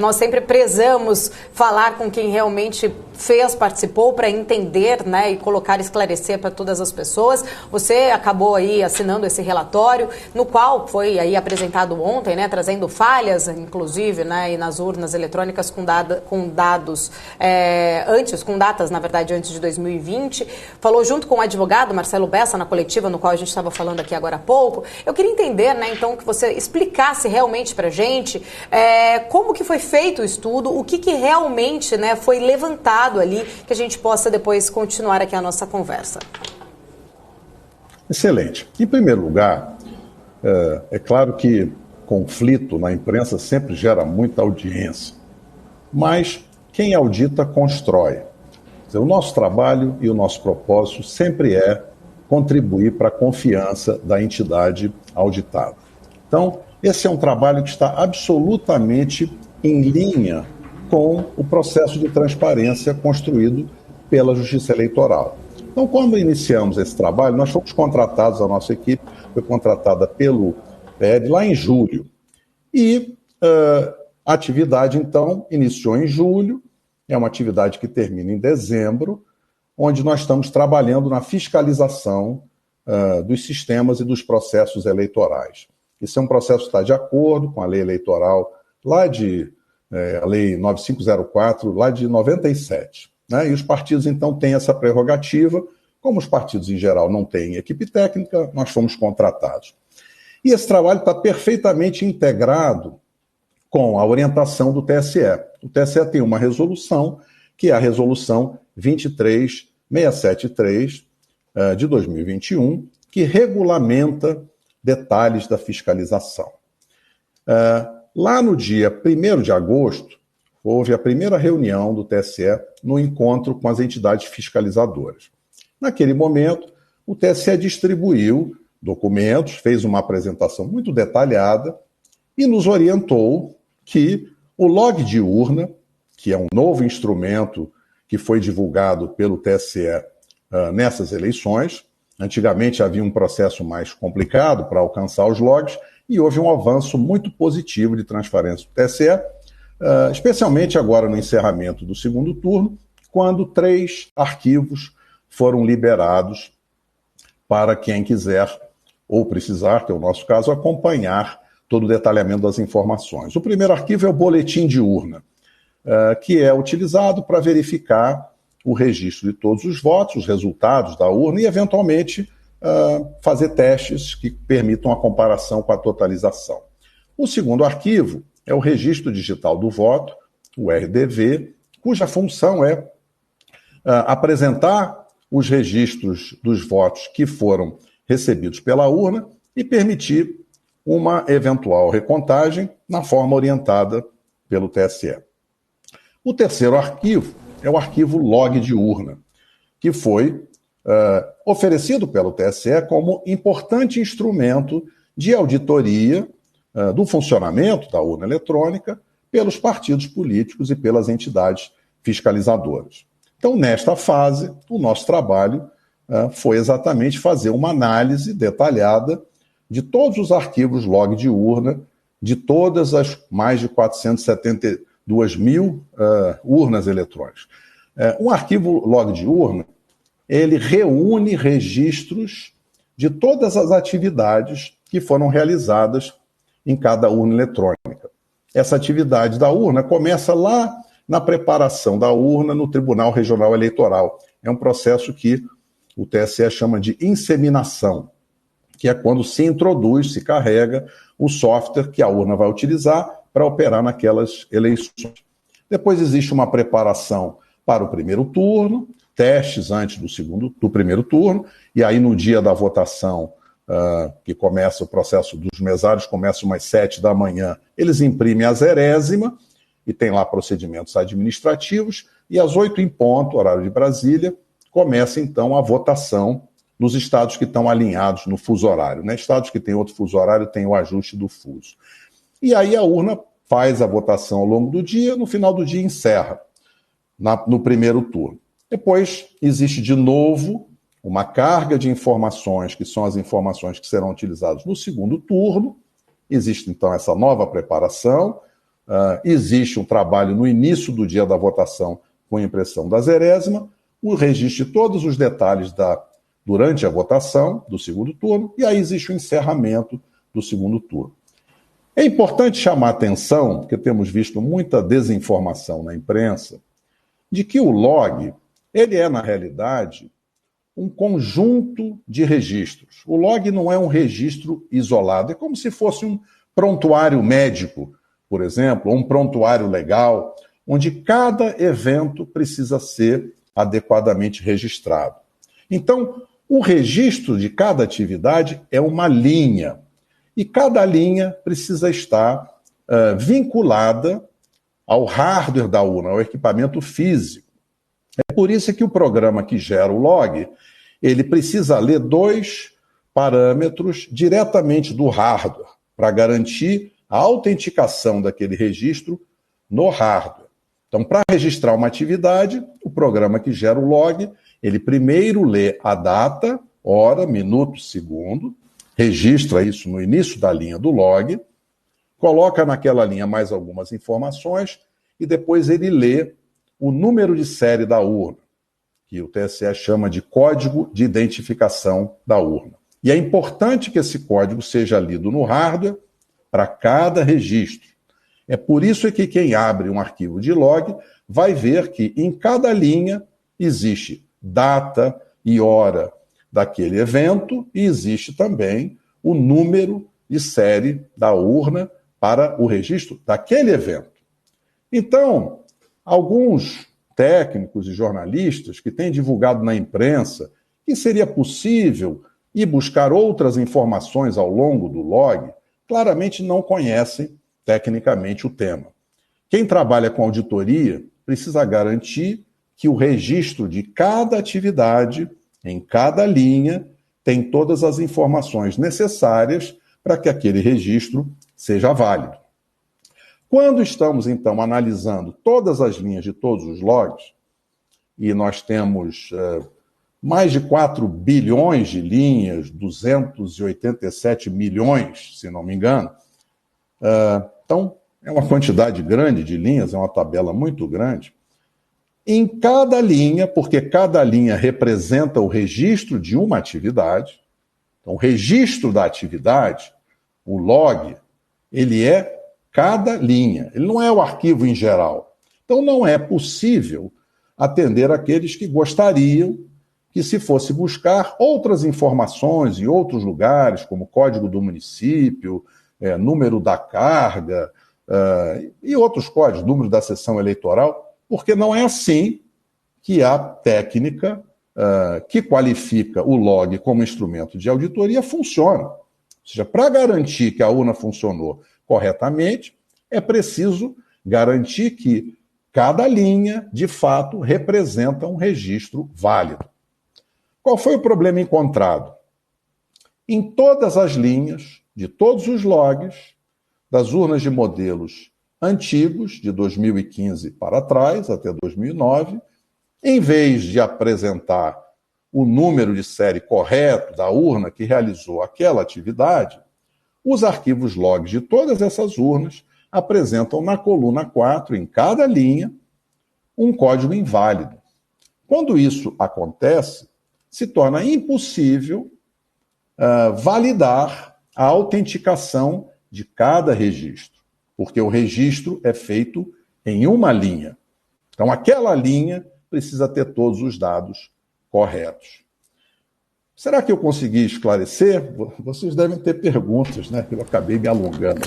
Nós sempre prezamos falar com quem realmente fez, participou, para entender, né, e colocar, esclarecer para todas as pessoas. Você acabou aí assinando esse relatório, no qual foi aí apresentado ontem, né, trazendo falhas, inclusive, né, e nas urnas eletrônicas com dados com datas, na verdade, antes de 2020. Falou junto com o advogado Marcelo Bessa na coletiva, no qual a gente estava falando aqui agora há pouco. Eu queria entender, né, então, que você explicasse realmente para a gente como que foi feito o estudo, o que realmente, né, foi levantado ali, que a gente possa depois continuar aqui a nossa conversa. Excelente. Em primeiro lugar, é claro que conflito na imprensa sempre gera muita audiência, mas quem audita constrói. Quer dizer, o nosso trabalho e o nosso propósito sempre é contribuir para a confiança da entidade auditada. Então, esse é um trabalho que está absolutamente em linha com o processo de transparência construído pela Justiça Eleitoral. Então, quando iniciamos esse trabalho, nós fomos contratados, a nossa equipe foi contratada pelo PED lá em julho. E a atividade, então, iniciou em julho, é uma atividade que termina em dezembro, onde nós estamos trabalhando na fiscalização dos sistemas e dos processos eleitorais. Esse é um processo que está de acordo com a lei eleitoral, a lei 9504, lá de 97. Né? E os partidos, então, têm essa prerrogativa. Como os partidos, em geral, não têm equipe técnica, nós fomos contratados. E esse trabalho está perfeitamente integrado com a orientação do TSE. O TSE tem uma resolução, que é a resolução 23673 de 2021, que regulamenta detalhes da fiscalização. Lá no dia 1º de agosto, houve a primeira reunião do TSE no encontro com as entidades fiscalizadoras. Naquele momento, o TSE distribuiu documentos, fez uma apresentação muito detalhada e nos orientou que o log de urna, que é um novo instrumento que foi divulgado pelo TSE nessas eleições, antigamente havia um processo mais complicado para alcançar os logs e houve um avanço muito positivo de transparência do TSE, especialmente agora no encerramento do segundo turno, quando 3 arquivos foram liberados para quem quiser ou precisar, que é o nosso caso, acompanhar todo o detalhamento das informações. O primeiro arquivo é o boletim de urna, que é utilizado para verificar o registro de todos os votos, os resultados da urna e, eventualmente, fazer testes que permitam a comparação com a totalização. O segundo arquivo é o registro digital do voto, o RDV, cuja função é apresentar os registros dos votos que foram recebidos pela urna e permitir uma eventual recontagem na forma orientada pelo TSE. O terceiro arquivo é o arquivo log de urna, que foi oferecido pelo TSE como importante instrumento de auditoria do funcionamento da urna eletrônica pelos partidos políticos e pelas entidades fiscalizadoras. Então, nesta fase, o nosso trabalho foi exatamente fazer uma análise detalhada de todos os arquivos log de urna, de todas as mais de 472 mil urnas eletrônicas. Um arquivo log de urna, ele reúne registros de todas as atividades que foram realizadas em cada urna eletrônica. Essa atividade da urna começa lá na preparação da urna no Tribunal Regional Eleitoral. É um processo que o TSE chama de inseminação, que é quando se introduz, se carrega o software que a urna vai utilizar para operar naquelas eleições. Depois existe uma preparação para o primeiro turno, testes antes do primeiro turno, e aí no dia da votação, que começa o processo dos mesários, começa umas 7 da manhã, eles imprimem a 0ª, e tem lá procedimentos administrativos, e às 8 em ponto, horário de Brasília, começa então a votação nos estados que estão alinhados no fuso horário. Né? Estados que têm outro fuso horário têm o ajuste do fuso. E aí a urna faz a votação ao longo do dia, no final do dia encerra, no primeiro turno. Depois existe de novo uma carga de informações, que são as informações que serão utilizadas no segundo turno. Existe então essa nova preparação, existe um trabalho no início do dia da votação com impressão da zerésima, o registro de todos os detalhes durante a votação do segundo turno, e aí existe o encerramento do segundo turno. É importante chamar a atenção, porque temos visto muita desinformação na imprensa, de que o log, ele é, na realidade, um conjunto de registros. O log não é um registro isolado, é como se fosse um prontuário médico, por exemplo, ou um prontuário legal, onde cada evento precisa ser adequadamente registrado. Então, o registro de cada atividade é uma linha, e cada linha precisa estar vinculada ao hardware da urna, ao equipamento físico. É por isso que o programa que gera o log, ele precisa ler 2 parâmetros diretamente do hardware, para garantir a autenticação daquele registro no hardware. Então, para registrar uma atividade, o programa que gera o log, ele primeiro lê a data, hora, minuto, segundo, registra isso no início da linha do log, coloca naquela linha mais algumas informações e depois ele lê o número de série da urna, que o TSE chama de código de identificação da urna. E é importante que esse código seja lido no hardware para cada registro. É por isso que quem abre um arquivo de log vai ver que em cada linha existe data e hora daquele evento e existe também o número de série da urna para o registro daquele evento. Então, alguns técnicos e jornalistas que têm divulgado na imprensa que seria possível ir buscar outras informações ao longo do log, claramente não conhecem tecnicamente o tema. Quem trabalha com auditoria precisa garantir que o registro de cada atividade, em cada linha, tem todas as informações necessárias para que aquele registro seja válido. Quando estamos, então, analisando todas as linhas de todos os logs, e nós temos mais de 4 bilhões de linhas, 287 milhões, se não me engano, então é uma quantidade grande de linhas, é uma tabela muito grande. Em cada linha, porque cada linha representa o registro de uma atividade, então o registro da atividade, o log, ele é cada linha, ele não é o arquivo em geral. Então não é possível atender aqueles que gostariam que se fosse buscar outras informações em outros lugares, como código do município, número da carga e outros códigos, número da sessão eleitoral, porque não é assim que a técnica que qualifica o log como instrumento de auditoria funciona. Ou seja, para garantir que a urna funcionou corretamente, é preciso garantir que cada linha, de fato, representa um registro válido. Qual foi o problema encontrado? Em todas as linhas, de todos os logs, das urnas de modelos antigos, de 2015 para trás, até 2009, em vez de apresentar o número de série correto da urna que realizou aquela atividade, os arquivos logs de todas essas urnas apresentam na coluna 4, em cada linha, um código inválido. Quando isso acontece, se torna impossível validar a autenticação de cada registro, porque o registro é feito em uma linha. Então, aquela linha precisa ter todos os dados corretos. Será que eu consegui esclarecer? Vocês devem ter perguntas, né? Eu acabei me alongando.